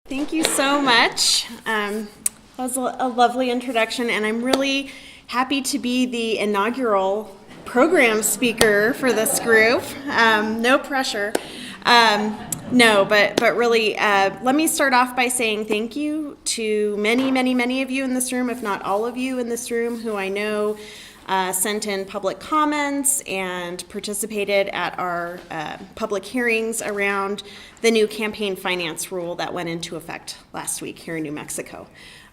Thank you so much. That was a lovely introduction, and I'm really happy to be the inaugural program speaker for this group. No pressure. But really, let me start off by saying thank you to many of you in this room, if not all of you in this room, who I know sent in public comments and participated at our public hearings around the new campaign finance rule that went into effect last week here in New Mexico.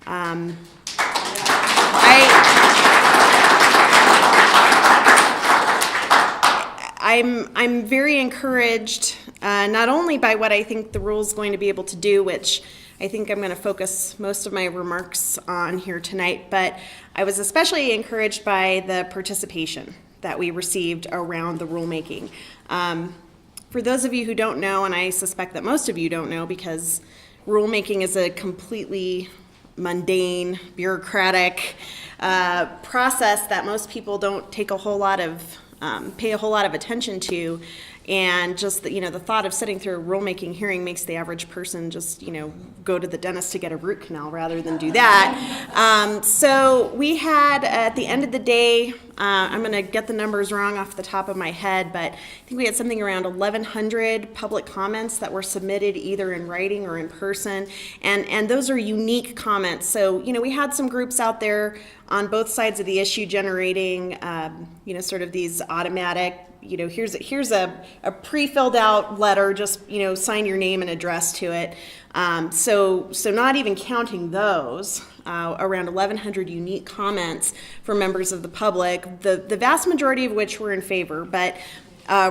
I'm very encouraged not only by what I think the rule is going to be able to do, which I think I'm going to focus most of my remarks on here tonight, but I was especially encouraged by the participation that we received around the rulemaking. For those of you who don't know, and I suspect that most of you don't know, because rulemaking is a completely mundane, bureaucratic process that most people don't take a whole lot of pay a whole lot of attention to, and just the thought of sitting through a rulemaking hearing makes the average person just go to the dentist to get a root canal rather than do that. So we had at the end of the day, I'm going to get the numbers wrong off the top of my head, but I think we had something around 1,100 public comments that were submitted either in writing or in person, and those are unique comments. So we had some groups out there on both sides of the issue generating sort of these automatic, here's a pre-filled out letter, just sign your name and address to it. So not even counting those, around 1,100 unique comments from members of the public, the vast majority of which were in favor. But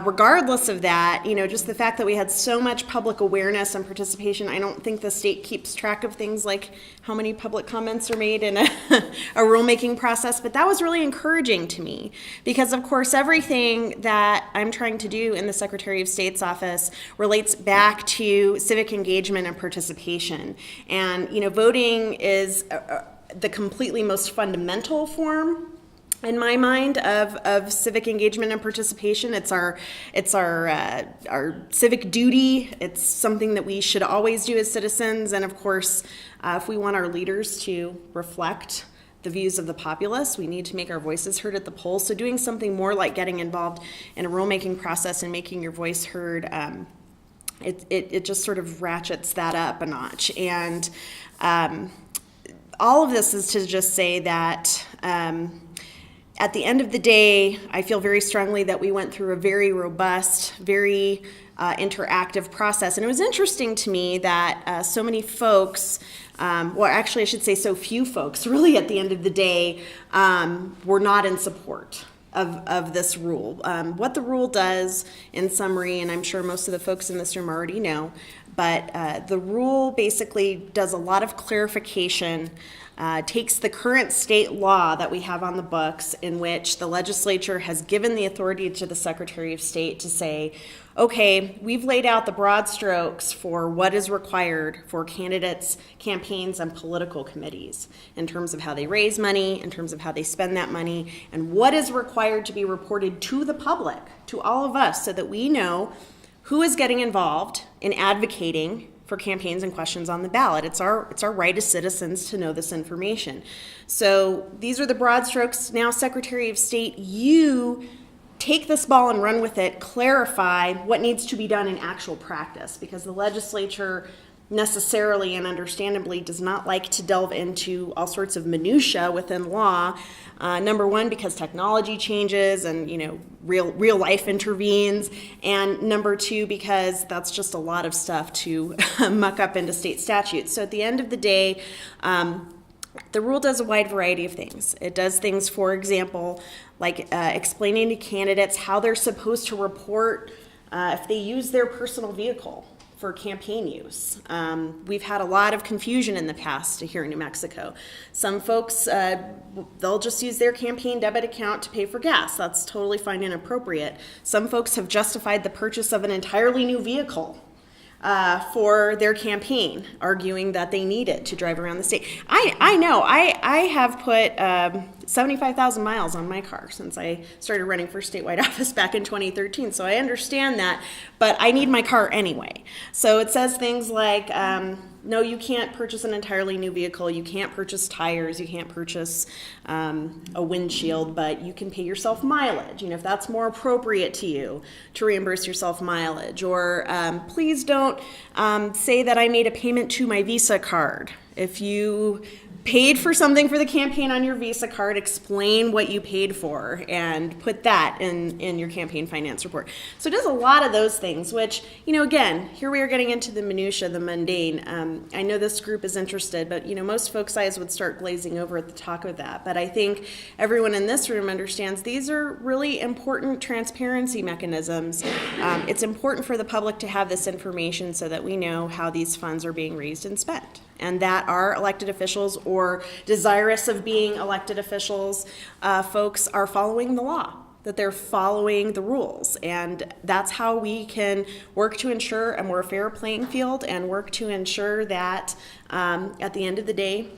regardless of that, just the fact that we had so much public awareness and participation, I don't think the state keeps track of things like how many public comments are made in a rulemaking process, but that was really encouraging to me because, of course, everything that I'm trying to do in the Secretary of State's office relates back to civic engagement and participation. And, voting is the completely most fundamental form in my mind of civic engagement and participation. It's our civic duty. It's something that we should always do as citizens. And of course, if we want our leaders to reflect the views of the populace, we need to make our voices heard at the polls. So doing something more like getting involved in a rulemaking process and making your voice heard, it just sort of ratchets that up a notch. And all of this is to just say that at the end of the day, I feel very strongly that we went through a very robust, very interactive process. And it was interesting to me that so many folks, actually I should say so few folks, really at the end of the day, were not in support of this rule. What the rule does, in summary, and I'm sure most of the folks in this room already know, but the rule basically does a lot of clarification, takes the current state law that we have on the books in which the legislature has given the authority to the Secretary of State to say, okay, we've laid out the broad strokes for what is required for candidates, campaigns, and political committees in terms of how they raise money, in terms of how they spend that money, and what is required to be reported to the public, to all of us, so that we know who is getting involved in advocating for campaigns and questions on the ballot. It's our right as citizens to know this information. So these are the broad strokes. Now, Secretary of State, you take this ball and run with it, clarify what needs to be done in actual practice, because the legislature necessarily and understandably does not like to delve into all sorts of minutia within law. Number one, because technology changes and real life intervenes, and number two, because that's just a lot of stuff to muck up into state statutes. So at the end of the day, the rule does a wide variety of things. It does things, for example, like explaining to candidates how they're supposed to report if they use their personal vehicle for campaign use. We've had a lot of confusion in the past here in New Mexico. Some folks, they'll just use their campaign debit account to pay for gas. That's totally fine and appropriate. Some folks have justified the purchase of an entirely new vehicle for their campaign, arguing that they need it to drive around the state. I know, I have put 75,000 miles on my car since I started running for statewide office back in 2013. So I understand that, but I need my car anyway. So it says things like, no, you can't purchase an entirely new vehicle. You can't purchase tires. You can't purchase a windshield, but you can pay yourself mileage. If that's more appropriate to you, to reimburse yourself mileage. Or please don't say that I made a payment to my Visa card. If you paid for something for the campaign on your Visa card, explain what you paid for and put that in your campaign finance report. So it does a lot of those things, which, again, here we are getting into the minutia, the mundane. I know this group is interested, but, most folks' eyes would start glazing over at the talk of that. But I think everyone in this room understands these are really important transparency mechanisms. It's important for the public to have this information so that we know how these funds are being raised and spent, and that our elected officials or desirous of being elected officials folks are following the law, that they're following the rules. And that's how we can work to ensure a more fair playing field and work to ensure that at the end of the day,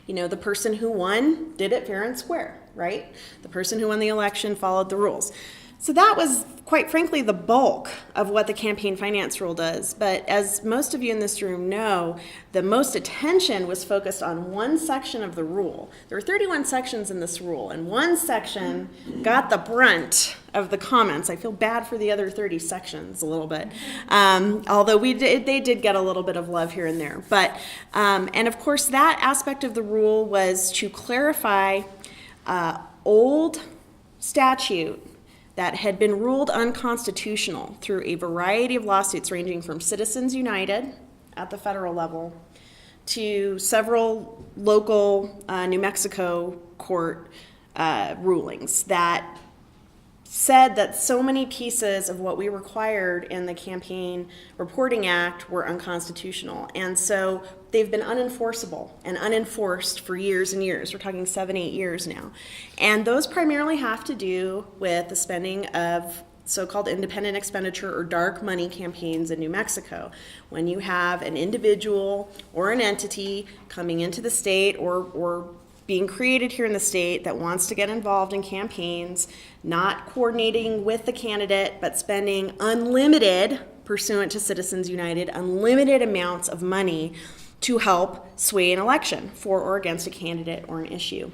the person who won did it fair and square, right? The person who won the election followed the rules. So that was, quite frankly, the bulk of what the campaign finance rule does. But as most of you in this room know, the most attention was focused on one section of the rule. There are 31 sections in this rule, and one section got the brunt of the comments. I feel bad for the other 30 sections a little bit, although they did get a little bit of love here and there. But and of course, that aspect of the rule was to clarify old statute that had been ruled unconstitutional through a variety of lawsuits ranging from Citizens United at the federal level to several local New Mexico court rulings that said that so many pieces of what we required in the Campaign Reporting Act were unconstitutional. And so they've been unenforceable and unenforced for years and years. We're talking 7-8 years now. And those primarily have to do with the spending of so-called independent expenditure or dark money campaigns in New Mexico. When you have an individual or an entity coming into the state or being created here in the state that wants to get involved in campaigns, not coordinating with the candidate, but spending unlimited, pursuant to Citizens United, unlimited amounts of money to help sway an election for or against a candidate or an issue.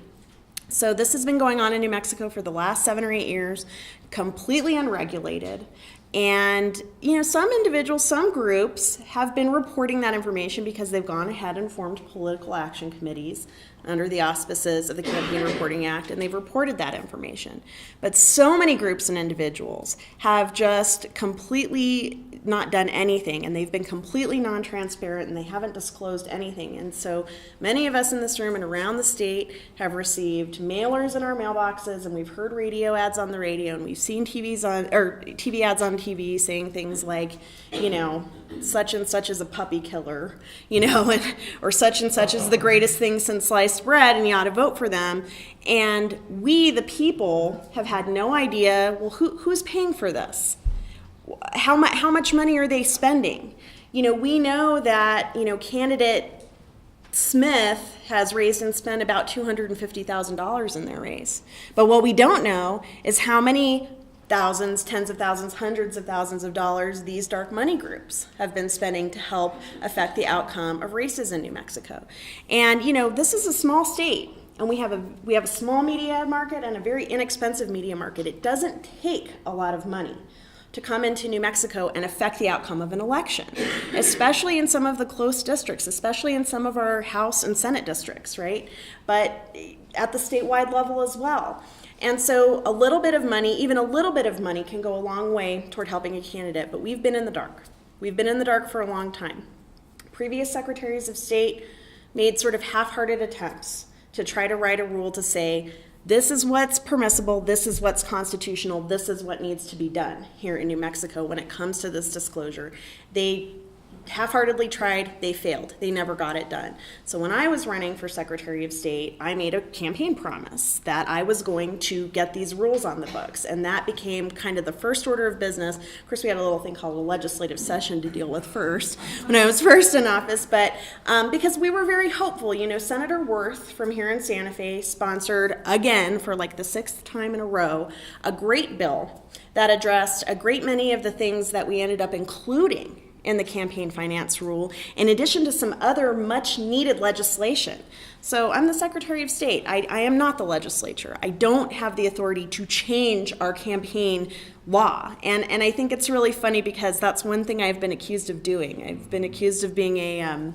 So this has been going on in New Mexico for the last 7 or 8 years, completely unregulated. And, some individuals, some groups have been reporting that information because they've gone ahead and formed political action committees under the auspices of the Campaign Reporting Act, and they've reported that information. But so many groups and individuals have just completely not done anything, and they've been completely non-transparent, and they haven't disclosed anything. And so many of us in this room and around the state have received mailers in our mailboxes, and we've heard radio ads on the radio, and we've seen TV ads on TV saying things like, such and such is a puppy killer, or such and such is the greatest thing since sliced bread, and you ought to vote for them. And we, the people, have had no idea, well, who's paying for this? How much money are they spending? We know that, candidate Smith has raised and spent about $250,000 in their race. But what we don't know is how many thousands, tens of thousands, hundreds of thousands of dollars these dark money groups have been spending to help affect the outcome of races in New Mexico. And, this is a small state, and we have a small media market and a very inexpensive media market. It doesn't take a lot of money to come into New Mexico and affect the outcome of an election, especially in some of the close districts, especially in some of our House and Senate districts, right? But at the statewide level as well. And so a little bit of money, even a little bit of money, can go a long way toward helping a candidate, but we've been in the dark. We've been in the dark for a long time. Previous secretaries of state made sort of half-hearted attempts to try to write a rule to say, this is what's permissible, this is what's constitutional, this is what needs to be done here in New Mexico when it comes to this disclosure. They half-heartedly tried, they failed. They never got it done. So when I was running for Secretary of State, I made a campaign promise that I was going to get these rules on the books, and that became kind of the first order of business. Of course, we had a little thing called a legislative session to deal with first when I was first in office, but because we were very hopeful. Senator Worth from here in Santa Fe sponsored, again, for like the 6th time in a row, a great bill that addressed a great many of the things that we ended up including in the campaign finance rule, in addition to some other much needed legislation. So I'm the Secretary of State. I am not the legislature. I don't have the authority to change our campaign law. And I think it's really funny because that's one thing I've been accused of doing. I've been accused of being a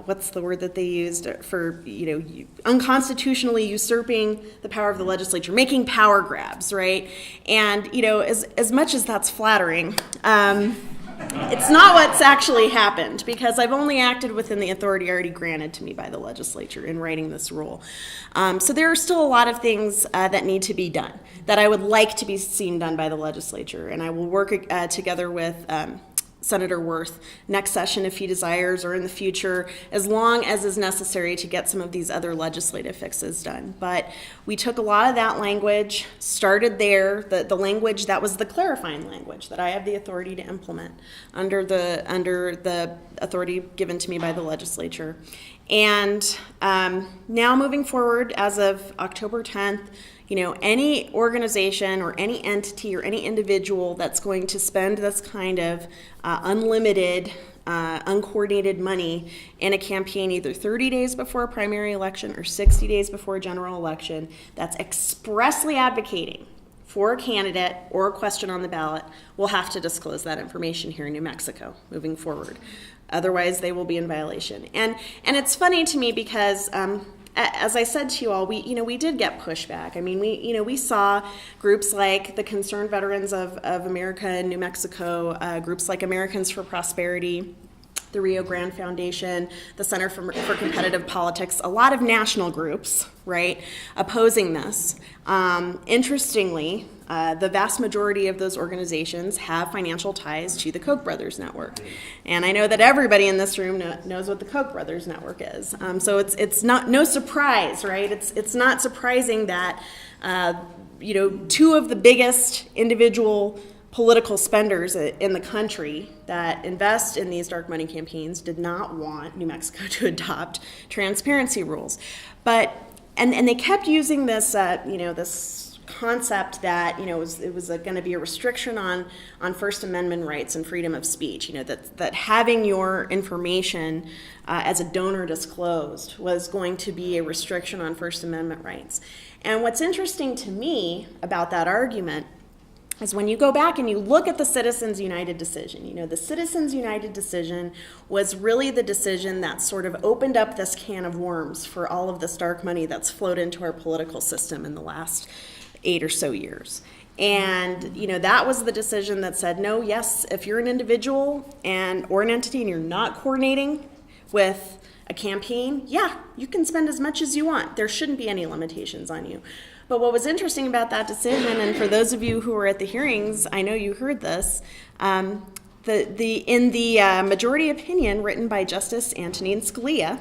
what's the word that they used for, unconstitutionally usurping the power of the legislature, making power grabs, right? And, as much as that's flattering, it's not what's actually happened, because I've only acted within the authority already granted to me by the legislature in writing this rule. So there are still a lot of things that need to be done that I would like to be seen done by the legislature, and I will work together with Senator Worth next session if he desires, or in the future, as long as is necessary to get some of these other legislative fixes done. But we took a lot of that language, started there, the language that was the clarifying language that I have the authority to implement under the authority given to me by the legislature. And now moving forward, as of October 10th, any organization or any entity or any individual that's going to spend this kind of unlimited, uncoordinated money in a campaign either 30 days before a primary election or 60 days before a general election that's expressly advocating for a candidate or a question on the ballot will have to disclose that information here in New Mexico moving forward. Otherwise, they will be in violation. And it's funny to me because as I said to you all, we did get pushback. I mean, we saw groups like the Concerned Veterans of America in New Mexico, groups like Americans for Prosperity, the Rio Grande Foundation, the Center for Competitive Politics, a lot of national groups, right, opposing this. Interestingly, the vast majority of those organizations have financial ties to the Koch brothers network. And I know that everybody in this room knows what the Koch brothers network is. So it's no surprise, right? It's not surprising that, two of the biggest individual political spenders in the country that invest in these dark money campaigns did not want New Mexico to adopt transparency rules. But and they kept using this this concept that it was going to be a restriction on First Amendment rights and freedom of speech. That having your information as a donor disclosed was going to be a restriction on First Amendment rights. And what's interesting to me about that argument is when you go back and you look at the Citizens United decision. The Citizens United decision was really the decision that sort of opened up this can of worms for all of this dark money that's flowed into our political system in the last 8 or so years. And that was the decision that said, no, yes, if you're an individual or an entity and you're not coordinating with a campaign, yeah, you can spend as much as you want. There shouldn't be any limitations on you. But what was interesting about that decision, and for those of you who were at the hearings, I know you heard this, in the majority opinion written by Justice Antonin Scalia,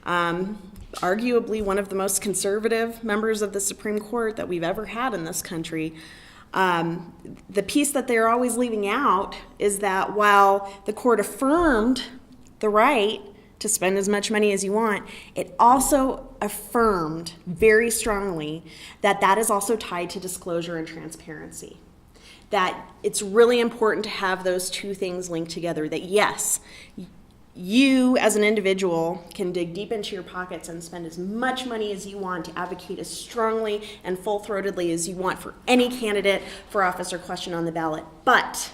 arguably one of the most conservative members of the Supreme Court that we've ever had in this country, the piece that they're always leaving out is that while the court affirmed the right to spend as much money as you want, it also affirmed very strongly that is also tied to disclosure and transparency. That it's really important to have those two things linked together, that yes, you as an individual can dig deep into your pockets and spend as much money as you want to advocate as strongly and full-throatedly as you want for any candidate for office or question on the ballot. But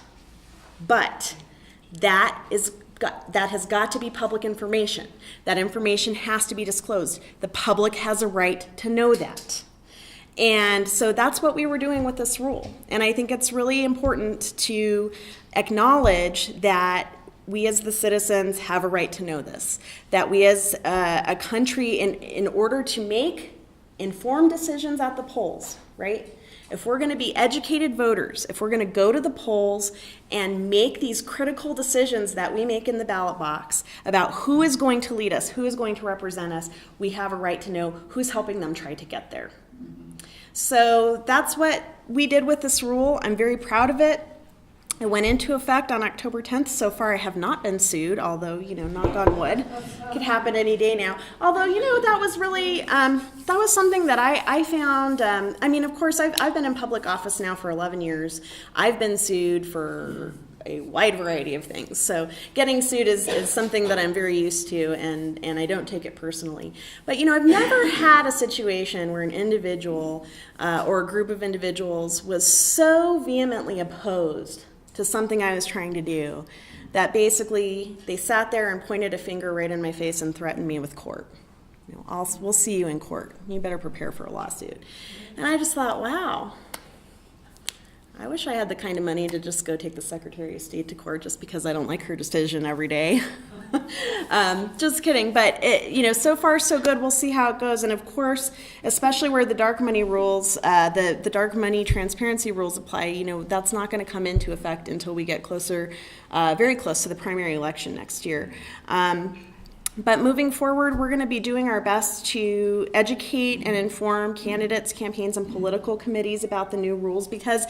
that has got to be public information. That information has to be disclosed. The public has a right to know that. And so that's what we were doing with this rule. And I think it's really important to acknowledge that we as the citizens have a right to know this. That we as a country, in order to make informed decisions at the polls, right? if we're going to be educated voters, if we're going to go to the polls and make these critical decisions that we make in the ballot box about who is going to lead us, who is going to represent us, we have a right to know who's helping them try to get there. So that's what we did with this rule. I'm very proud of it. It went into effect on October 10th. So far, I have not been sued, although, knock on wood, could happen any day now. Although, that was really, that was something that I found, of course, I've been in public office now for 11 years. I've been sued for a wide variety of things. So getting sued is something that I'm very used to, and I don't take it personally. But, I've never had a situation where an individual or a group of individuals was so vehemently opposed to something I was trying to do that basically they sat there and pointed a finger right in my face and threatened me with court. We'll see you in court. You better prepare for a lawsuit. And I just thought, wow, I wish I had the kind of money to just go take the Secretary of State to court just because I don't like her decision every day. Just kidding. But, so far so good. We'll see how it goes. And, of course, especially where the dark money rules, the dark money transparency rules apply, that's not going to come into effect until we get closer, very close to the primary election next year. But moving forward, we're going to be doing our best to educate and inform candidates, campaigns, and political committees about the new rules, because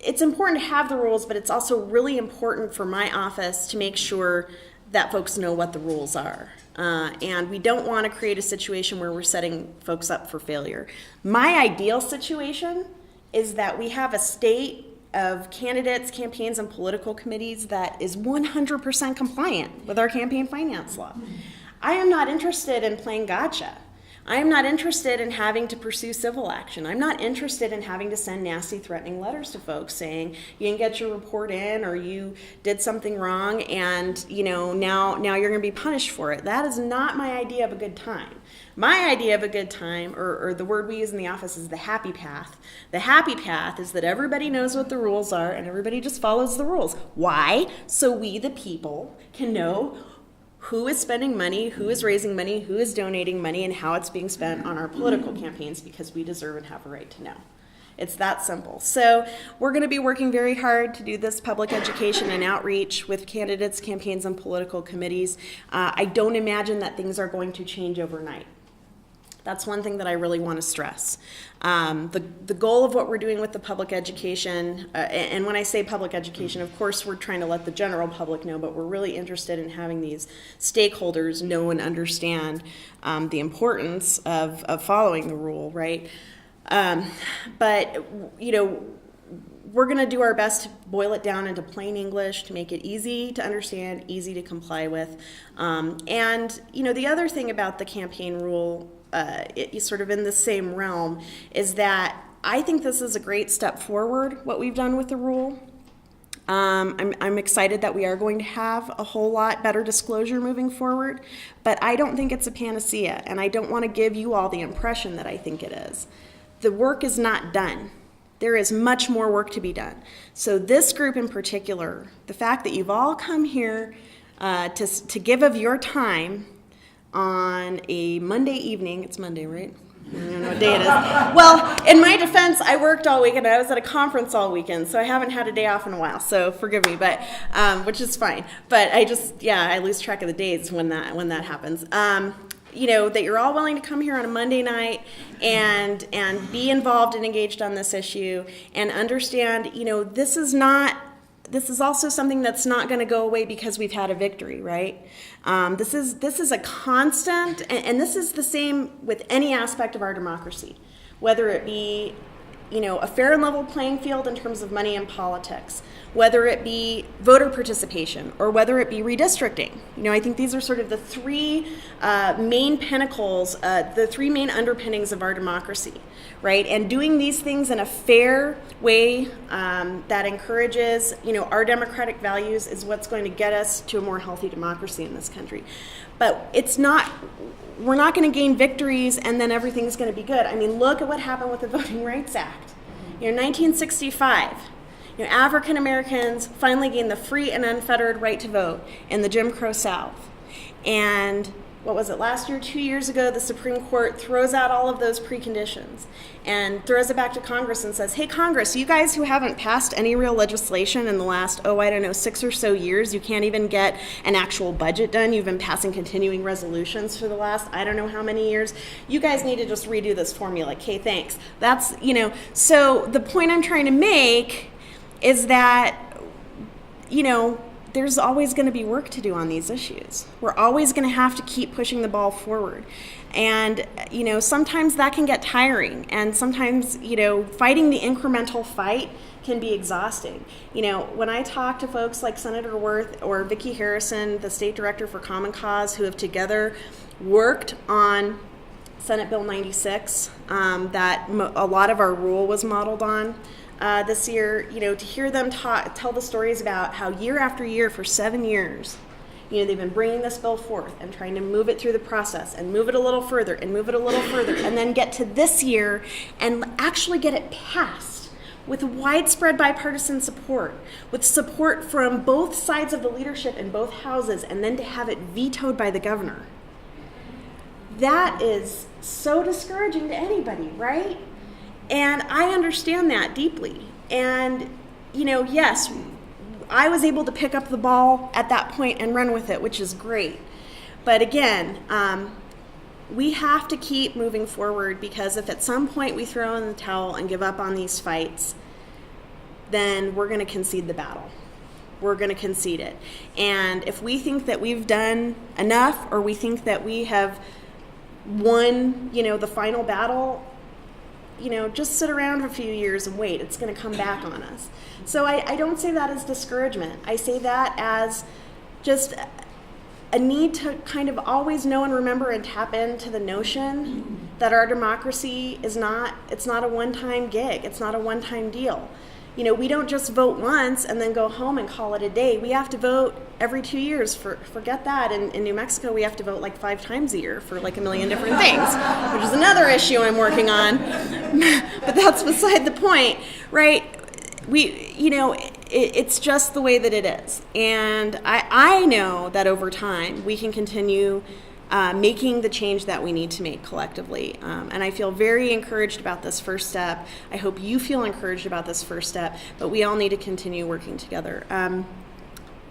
it's important to have the rules, but it's also really important for my office to make sure that folks know what the rules are. And we don't want to create a situation where we're setting folks up for failure. My ideal situation is that we have a state of candidates, campaigns, and political committees that is 100% compliant with our campaign finance law. I am not interested in playing gotcha. I am not interested in having to pursue civil action. I'm not interested in having to send nasty, threatening letters to folks saying you didn't get your report in or you did something wrong and now you're going to be punished for it. That is not my idea of a good time. My idea of a good time, or the word we use in the office, is the happy path. The happy path is that everybody knows what the rules are and everybody just follows the rules. Why? So we, the people, can know who is spending money, who is raising money, who is donating money, and how it's being spent on our political campaigns, because we deserve and have a right to know. It's that simple. So we're going to be working very hard to do this public education and outreach with candidates, campaigns, and political committees. I don't imagine that things are going to change overnight. That's one thing that I really want to stress. The goal of what we're doing with the public education, and when I say public education, of course we're trying to let the general public know, but we're really interested in having these stakeholders know and understand the importance of following the rule, right? But, we're going to do our best to boil it down into plain English to make it easy to understand, easy to comply with. And, the other thing about the campaign rule, sort of in the same realm, is that I think this is a great step forward, what we've done with the rule. I'm excited that we are going to have a whole lot better disclosure moving forward, but I don't think it's a panacea, and I don't want to give you all the impression that I think it is. The work is not done. There is much more work to be done. So this group in particular, the fact that you've all come here to give of your time on a Monday evening, it's Monday, right? I don't know what day it is. Well, in my defense, I worked all weekend. I was at a conference all weekend, so I haven't had a day off in a while, so forgive me, but which is fine. But I lose track of the days when that happens. That you're all willing to come here on a Monday night and be involved and engaged on this issue and understand, this is also something that's not going to go away because we've had a victory, right? This is a constant, and this is the same with any aspect of our democracy, whether it be, a fair and level playing field in terms of money and politics, whether it be voter participation, or whether it be redistricting. I think these are sort of the three main pinnacles, the three main underpinnings of our democracy, right? And doing these things in a fair way that encourages, our democratic values is what's going to get us to a more healthy democracy in this country. But we're not going to gain victories and then everything's going to be good. I mean, look at what happened with the Voting Rights Act. 1965, African Americans finally gained the free and unfettered right to vote in the Jim Crow South. And what was it, last year, 2 years ago, the Supreme Court throws out all of those preconditions and throws it back to Congress and says, hey, Congress, you guys who haven't passed any real legislation in the last, 6 or so years, you can't even get an actual budget done. You've been passing continuing resolutions for the last, I don't know how many years. You guys need to just redo this formula. Okay, thanks. That's, so the point I'm trying to make is that, there's always going to be work to do on these issues. We're always going to have to keep pushing the ball forward. And, sometimes that can get tiring. And sometimes, fighting the incremental fight can be exhausting. When I talk to folks like Senator Worth or Vicki Harrison, the state director for Common Cause, who have together worked on Senate Bill 96, that a lot of our rule was modeled on, this year, to hear them tell the stories about how year after year for 7 years, they've been bringing this bill forth and trying to move it through the process and move it a little further and move it a little further and then get to this year and actually get it passed with widespread bipartisan support, with support from both sides of the leadership in both houses, and then to have it vetoed by the governor. That is so discouraging to anybody, right? And I understand that deeply. And, yes, I was able to pick up the ball at that point and run with it, which is great. But again, we have to keep moving forward, because if at some point we throw in the towel and give up on these fights, then we're going to concede the battle. We're going to concede it. And if we think that we've done enough, or we think that we have won, the final battle, just sit around for a few years and wait. It's going to come back on us. So I don't say that as discouragement. I say that as just a need to kind of always know and remember and tap into the notion that our democracy it's not a one-time gig. It's not a one-time deal. We don't just vote once and then go home and call it a day. We have to vote every 2 years. Forget that. In New Mexico, we have to vote like 5 times a year for like a million different things, which is another issue I'm working on. But that's beside the point, right? It's just the way that it is. And I know that over time we can continue making the change that we need to make collectively. And I feel very encouraged about this first step. I hope you feel encouraged about this first step, but we all need to continue working together.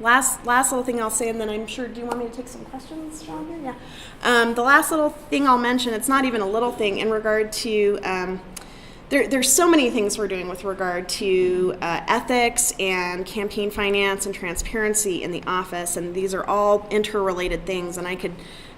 Last little thing I'll say, and then I'm sure, do you want me to take some questions, John? Here? Yeah. The last little thing I'll mention, it's not even a little thing, in regard to, there's so many things we're doing with regard to ethics and campaign finance and transparency in the office, and these are all interrelated things, and I could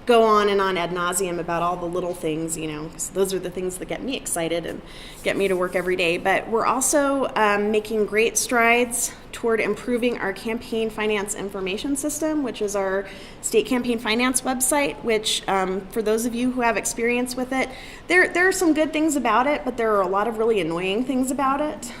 go on and on ad nauseum about all the little things, 'cause those are the things that get me excited and get me to work every day. But we're also making great strides toward improving our campaign finance information system, which is our state campaign finance website, which for those of you who have experience with it, there are some good things about it, but there are a lot of really annoying things about it.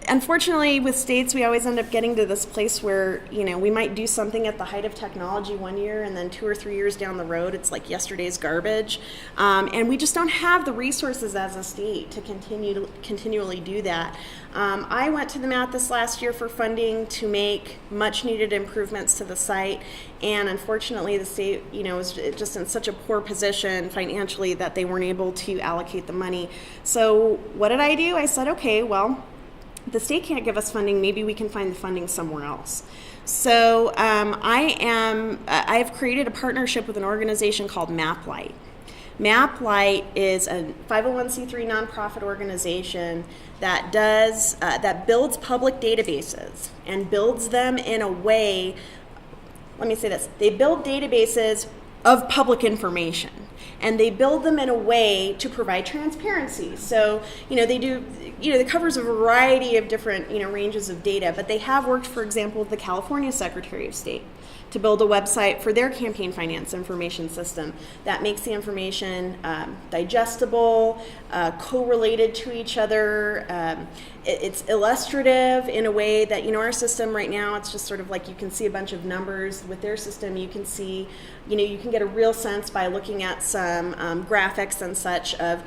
Unfortunately, with states, we always end up getting to this place where, we might do something at the height of technology one year, and then 2 or 3 years down the road, it's like yesterday's garbage. And we just don't have the resources as a state to continually do that. I went to the mat this last year for funding to make much needed improvements to the site. And unfortunately, the state, was just in such a poor position financially that they weren't able to allocate the money. So what did I do? I said, okay, well, the state can't give us funding, maybe we can find the funding somewhere else. So I've created a partnership with an organization called MapLight. MapLight is a 501c3 nonprofit organization that builds public databases and builds them in a way, let me say this, they build databases of public information. And they build them in a way to provide transparency. So, it covers a variety of different, ranges of data, but they have worked, for example, with the California Secretary of State to build a website for their campaign finance information system that makes the information digestible, correlated to each other, it's illustrative in a way that, our system right now, it's just sort of like you can see a bunch of numbers. With their system, you can see, you can get a real sense by looking at some graphics and such of,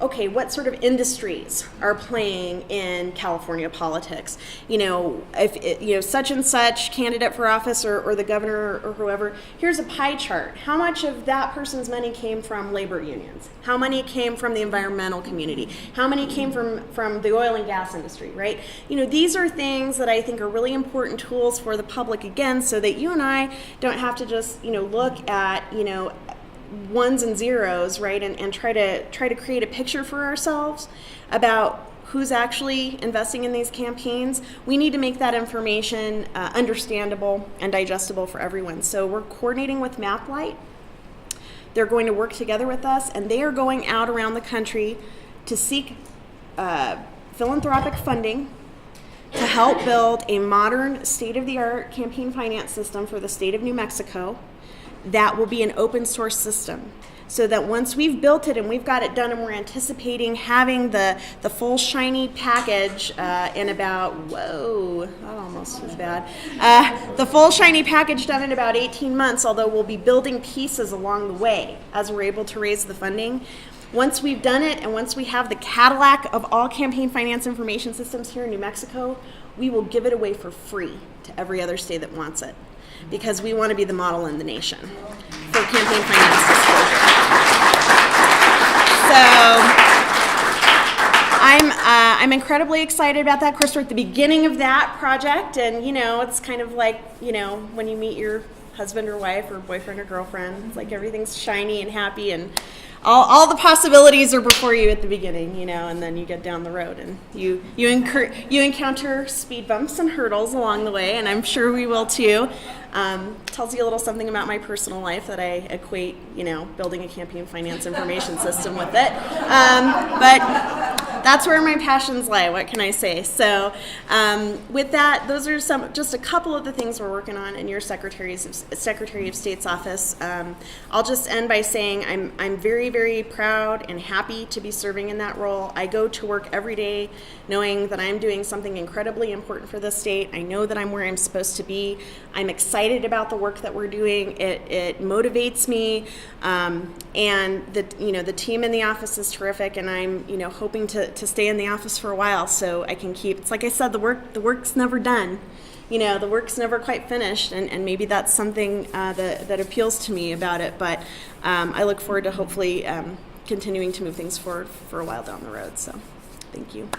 okay, what sort of industries are playing in California politics? If such and such candidate for office or the governor or whoever, here's a pie chart. How much of that person's money came from labor unions? How many came from the environmental community? How many came from the oil and gas industry, right? These are things that I think are really important tools for the public, again, so that you and I don't have to just, look at, ones and zeros, right, and try to create a picture for ourselves about who's actually investing in these campaigns. We need to make that information understandable and digestible for everyone. So we're coordinating with MapLight. They're going to work together with us, and they are going out around the country to seek philanthropic funding to help build a modern, state-of-the-art campaign finance system for the state of New Mexico that will be an open source system. So that once we've built it and we've got it done and we're anticipating having the full shiny package in about, that almost was bad, the full shiny package done in about 18 months, although we'll be building pieces along the way as we're able to raise the funding. Once we've done it and once we have the Cadillac of all campaign finance information systems here in New Mexico, we will give it away for free to every other state that wants it, because we want to be the model in the nation for campaign finance disclosure. So I'm incredibly excited about that. Of course, we're at the beginning of that project, and it's kind of like when you meet your husband or wife or boyfriend or girlfriend, it's like everything's shiny and happy, and all the possibilities are before you at the beginning, and then you get down the road and you encounter speed bumps and hurdles along the way, and I'm sure we will too. Tells you a little something about my personal life that I equate, building a campaign finance information system with it. But that's where my passions lie. What can I say? So with that, those are just a couple of the things we're working on in your Secretary of State's office. I'll just end by saying I'm very, very proud and happy to be serving in that role. I go to work every day knowing that I'm doing something incredibly important for the state. I know that I'm where I'm supposed to be. I'm excited about the work that we're doing. It motivates me, and the team in the office is terrific, and I'm hoping to stay in the office for a while so I can keep. It's like I said, the work's never done. The work's never quite finished, and maybe that's something that appeals to me about it. But I look forward to hopefully continuing to move things forward for a while down the road. So, thank you.